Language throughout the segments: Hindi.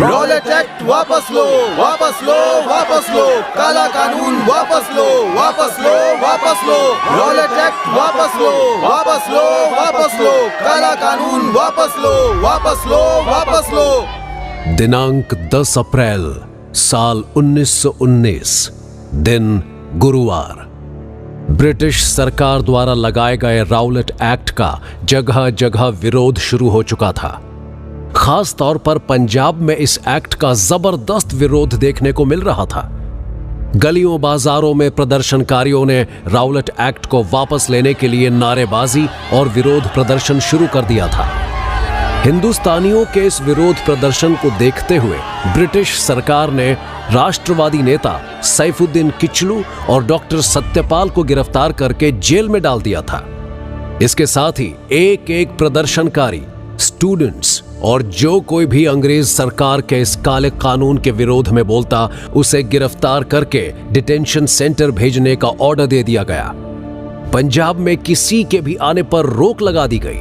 रॉलेट एक्ट वापस लो, वापस लो, वापस लो, काला कानून वापस लो, वापस लो, वापस लो, रॉलेट एक्ट वापस लो, वापस लो, वापस लो, काला कानून वापस लो, वापस लो, वापस लो। दिनांक 10 अप्रैल साल 1919, दिन गुरुवार। ब्रिटिश सरकार द्वारा लगाए गए राउलेट एक्ट का जगह जगह विरोध शुरू हो चुका था। खास तौर पर पंजाब में इस एक्ट का जबरदस्त विरोध देखने को मिल रहा था। गलियों बाजारों में प्रदर्शनकारियों ने राउलेट एक्ट को वापस लेने के लिए नारेबाजी और विरोध प्रदर्शन शुरू कर दिया था। हिंदुस्तानियों के इस विरोध प्रदर्शन को देखते हुए ब्रिटिश सरकार ने राष्ट्रवादी नेता सैफुद्दीन किचलू और डॉक्टर सत्यपाल को गिरफ्तार करके जेल में डाल दिया था। इसके साथ ही एक एक प्रदर्शनकारी, स्टूडेंट्स और जो कोई भी अंग्रेज सरकार के इस काले कानून के विरोध में बोलता, उसे गिरफ्तार करके डिटेंशन सेंटर भेजने का ऑर्डर दे दिया गया। पंजाब में किसी के भी आने पर रोक लगा दी गई।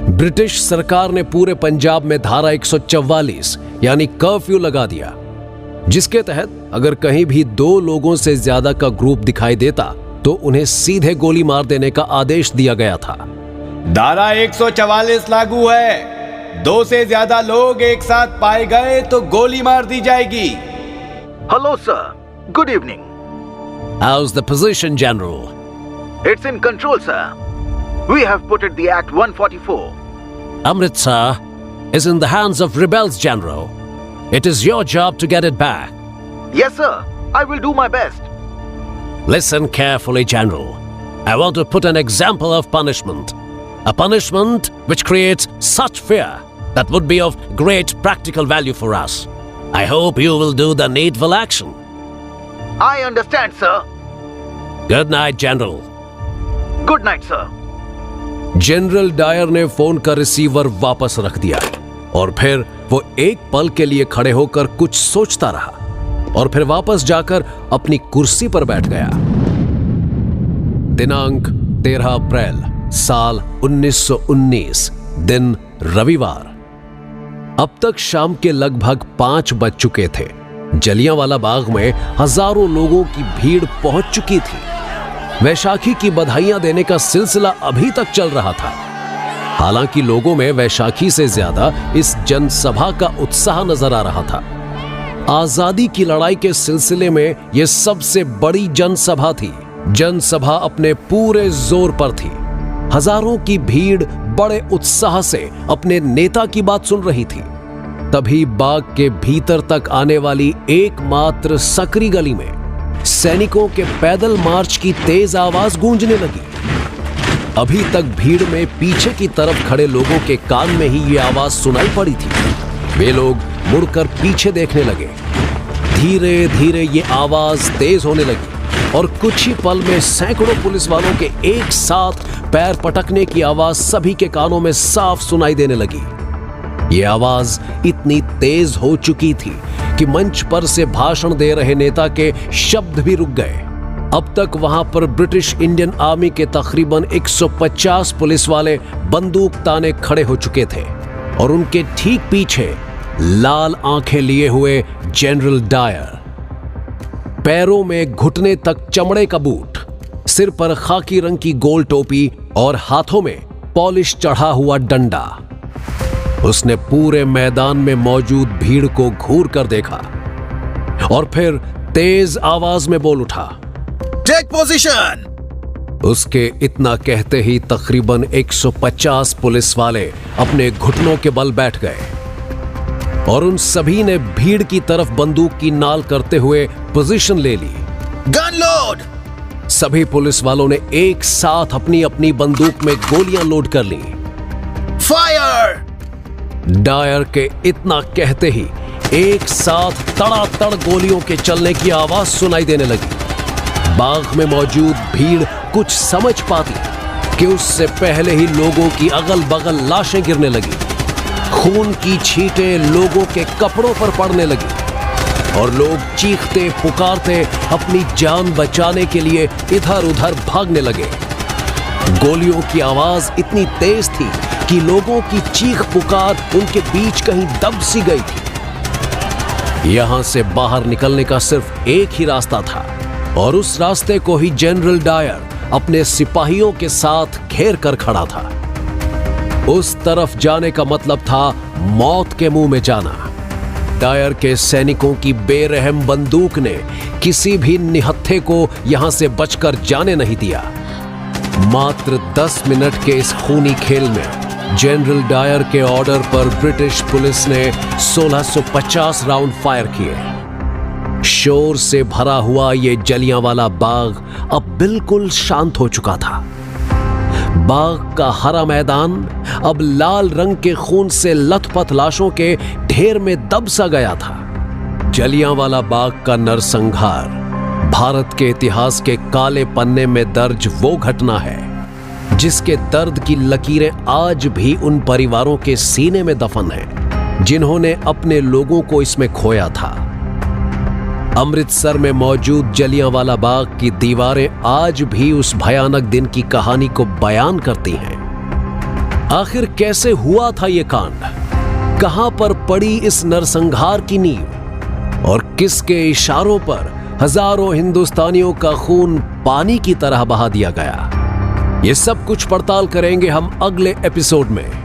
ब्रिटिश सरकार ने पूरे पंजाब में धारा 144 यानी कर्फ्यू लगा दिया, जिसके तहत अगर कहीं भी 2 लोगों से ज्यादा का ग्रुप दिखाई देता तो उन्हें सीधे गोली मार देने का आदेश दिया गया था। धारा 144 लागू है। 2 से ज्यादा लोग एक साथ पाए गए तो गोली मार दी जाएगी। Hello, sir. Good evening. How's the position, General? It's in control, sir. We have put it the Act 144. Amritsar is in the hands of rebels, General. It is your job to get it back. Yes, sir. I will do my best. Listen carefully, General. I want to put an example of punishment. A punishment which creates such fear that would be of great practical value for us. I hope you will do the needful action. I understand, sir. Good night, General. Good night, sir. General Dyer ने फोन का रिसीवर वापस रख दिया और फिर वो एक पल के लिए खड़े होकर कुछ सोचता रहा और फिर वापस जाकर अपनी कुर्सी पर बैठ गया। दिनांक 13 अप्रैल साल 1919, दिन रविवार। अब तक शाम के लगभग 5 बज चुके थे। जलियांवाला बाग में हजारों लोगों की भीड़ पहुंच चुकी थी। वैशाखी की बधाइयां देने का सिलसिला अभी तक चल रहा था। हालांकि लोगों में वैशाखी से ज्यादा इस जनसभा का उत्साह नजर आ रहा था। आजादी की लड़ाई के सिलसिले में यह सबसे बड़ी जनसभा थी। जनसभा अपने पूरे जोर पर थी। हजारों की भीड़ बड़े उत्साह से अपने नेता की बात सुन रही थी। तभी बाग के भीतर तक आने वाली एकमात्र सकरी गली में सैनिकों के पैदल मार्च की तेज आवाज गूंजने लगी। अभी तक भीड़ में पीछे की तरफ खड़े लोगों के कान में ही ये आवाज सुनाई पड़ी थी। वे लोग मुड़कर पीछे देखने लगे। धीरे धीरे ये आवाज तेज होने लगी और कुछ ही पल में सैकड़ों पुलिस वालों के एक साथ पैर पटकने की आवाज सभी के कानों में साफ सुनाई देने लगी। ये आवाज इतनी तेज हो चुकी थी कि मंच पर से भाषण दे रहे नेता के शब्द भी रुक गए। अब तक वहां पर ब्रिटिश इंडियन आर्मी के तकरीबन 150 पुलिस वाले बंदूक ताने खड़े हो चुके थे और उनके ठीक पीछे लाल आंखें लिए हुए जनरल डायर। पैरों में घुटने तक चमड़े का बूट, सिर पर खाकी रंग की गोल टोपी और हाथों में पॉलिश चढ़ा हुआ डंडा। उसने पूरे मैदान में मौजूद भीड़ को घूर कर देखा और फिर तेज आवाज में बोल उठा, टेक पोजीशन। उसके इतना कहते ही तकरीबन 150 पुलिस वाले अपने घुटनों के बल बैठ गए और उन सभी ने भीड़ की तरफ बंदूक की नाल करते हुए पोजीशन ले ली। Gun load. सभी पुलिस वालों ने एक साथ अपनी अपनी बंदूक में गोलियां लोड कर ली। फायर। डायर के इतना कहते ही एक साथ तड़ातड़ गोलियों के चलने की आवाज सुनाई देने लगी। बाग में मौजूद भीड़ कुछ समझ पाती कि उससे पहले ही लोगों की अगल बगल लाशें गिरने लगी। खून की छींटें लोगों के कपड़ों पर पड़ने लगी और लोग चीखते पुकारते अपनी जान बचाने के लिए इधर उधर भागने लगे। गोलियों की आवाज इतनी तेज थी कि लोगों की चीख पुकार उनके बीच कहीं दब सी गई थी। यहां से बाहर निकलने का सिर्फ एक ही रास्ता था और उस रास्ते को ही जनरल डायर अपने सिपाहियों के साथ घेर कर खड़ा था। उस तरफ जाने का मतलब था मौत के मुंह में जाना। डायर के सैनिकों की बेरहम बंदूक ने किसी भी निहत्थे को यहां से बचकर जाने नहीं दिया। मात्र 10 मिनट के इस खूनी खेल में जनरल डायर के ऑर्डर पर ब्रिटिश पुलिस ने 1650 राउंड फायर किए। शोर से भरा हुआ यह जलियांवाला बाग अब बिल्कुल शांत हो चुका था। बाग का हरा मैदान अब लाल रंग के खून से लथपथ लाशों के ढेर में दब सा गया था। जलियांवाला बाग का नरसंहार भारत के इतिहास के काले पन्ने में दर्ज वो घटना है जिसके दर्द की लकीरें आज भी उन परिवारों के सीने में दफन हैं जिन्होंने अपने लोगों को इसमें खोया था। अमृतसर में मौजूद जलियांवाला बाग की दीवारें आज भी उस भयानक दिन की कहानी को बयान करती हैं। आखिर कैसे हुआ था यह कांड? कहां पर पड़ी इस नरसंहार की नींव? और किसके इशारों पर हजारों हिंदुस्तानियों का खून पानी की तरह बहा दिया गया? ये सब कुछ पड़ताल करेंगे हम अगले एपिसोड में।